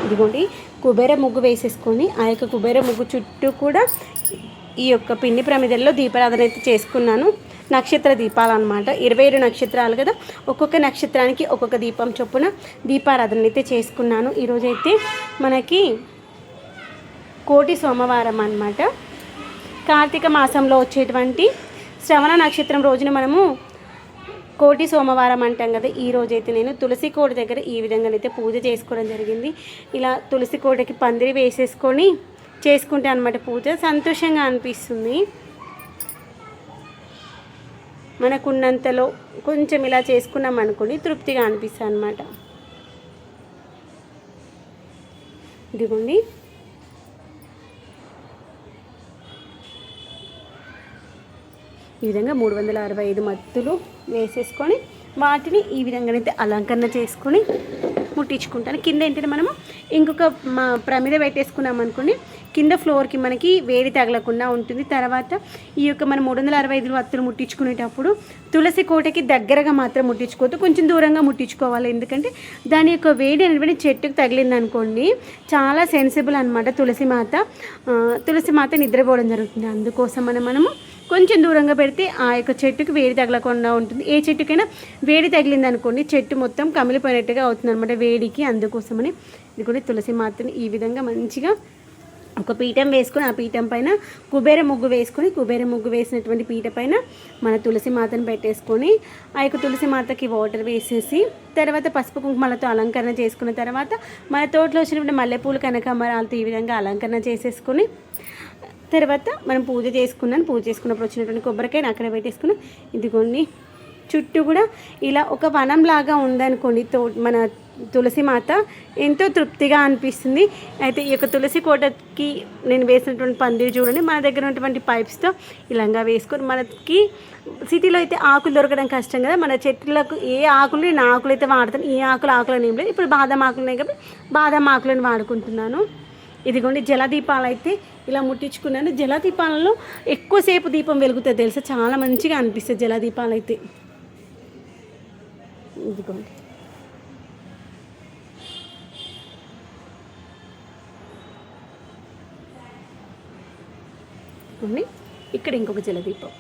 ఇదిగోండి కుబేర ముగ్గు వేసేసుకొని ఆ యొక్క కుబేర ముగ్గు చుట్టూ కూడా ఈ యొక్క పిండి ప్రమిదల్లో దీపారాధన అయితే చేసుకున్నాను. నక్షత్ర దీపాలు అనమాట, 27 నక్షత్రాలు కదా, ఒక్కొక్క నక్షత్రానికి ఒక్కొక్క దీపం చొప్పున దీపారాధన అయితే చేసుకున్నాను. ఈరోజైతే మనకి కోటి సోమవారం అన్నమాట. కార్తీక మాసంలో వచ్చేటువంటి శ్రవణ నక్షత్రం రోజున మనము కోటి సోమవారం అంటాం కదా. ఈ రోజైతే నేను తులసి కోట దగ్గర ఈ విధంగా అయితే పూజ చేసుకోవడం జరిగింది. ఇలా తులసి కోటకి పందిరి వేసేసుకొని చేసుకుంటే అన్నమాట పూజ సంతోషంగా అనిపిస్తుంది. మనకున్నంతలో కొంచెం ఇలా చేసుకున్నాం అనుకోండి తృప్తిగా అనిపిస్తుంది అన్నమాట. ఇదిగోండి ఈ విధంగా 365 మత్తులు వేసేసుకొని వాటిని ఈ విధంగానైతే అలంకరణ చేసుకొని ముట్టించుకుంటాను. కింద ఏంటంటే మనము ఇంకొక ప్రమిద పెట్టేసుకున్నాం అనుకోండి, కింద ఫ్లోర్కి మనకి వేడి తగలకుండా ఉంటుంది. తర్వాత ఈ యొక్క మనం 365 వత్తులు ముట్టించుకునేటప్పుడు తులసి కోటకి దగ్గరగా మాత్రం ముట్టించుకోవద్దు, కొంచెం దూరంగా ముట్టించుకోవాలి. ఎందుకంటే దాని యొక్క వేడి అనేది చెట్టుకు తగిలింది అనుకోండి చాలా సెన్సిబుల్ అనమాట. తులసి మాత నిద్రపోవడం జరుగుతుంది. అందుకోసం మనము కొంచెం దూరంగా పెడితే ఆ యొక్క చెట్టుకి వేడి తగలకుండా ఉంటుంది. ఏ చెట్టుకైనా వేడి తగిలింది అనుకోండి చెట్టు మొత్తం కమిలిపోయినట్టుగా అవుతుంది అనమాట వేడికి. అందుకోసమని ఇది కూడా తులసి మాతని ఈ విధంగా మంచిగా ఒక పీఠం వేసుకొని ఆ పీఠం పైన కుబేర ముగ్గు వేసుకొని కుబేర ముగ్గు వేసినటువంటి పీట పైన మన తులసి మాతను పెట్టేసుకొని ఆ యొక్క తులసి మాతకి వాటర్ వేసేసి తర్వాత పసుపు కుంకుమలతో అలంకరణ చేసుకున్న తర్వాత మన తోటలో వచ్చినప్పుడు మల్లెపూలు కనకాంబరాలతో ఈ విధంగా అలంకరణ చేసేసుకొని తర్వాత మనం పూజ చేసుకున్నప్పుడు వచ్చినటువంటి కొబ్బరికాయని అక్కడ పెట్టేసుకుని ఇదిగోండి చుట్టూ కూడా ఇలా ఒక వనంలాగా ఉందనుకోండి మన తులసి మాత ఎంతో తృప్తిగా అనిపిస్తుంది. అయితే ఈ యొక్క తులసి కోటకి నేను వేసినటువంటి పందిరి చూడండి, మన దగ్గర ఉన్నటువంటి పైప్స్తో ఇలాగా వేసుకొని, మనకి సిటీలో అయితే ఆకులు దొరకడం కష్టం కదా, మన చెట్లకు ఏ ఆకులు నేను ఆకులు అయితే వాడతాను. ఈ ఆకులని ఏం లేదు, ఇప్పుడు బాదం ఆకులు ఉన్నాయి కాబట్టి బాదం ఆకులను వాడుకుంటున్నాను. ఇదిగోండి జలదీపాలు అయితే ఇలా ముట్టించుకున్నాను. జలదీపాలలో ఎక్కువసేపు దీపం వెలుగుతుంది తెలుసా, చాలా మంచిగా అనిపిస్తుంది జలదీపాలు అయితే. ఇదిగోండి ఇక్కడ ఇంకొక జలదీపం.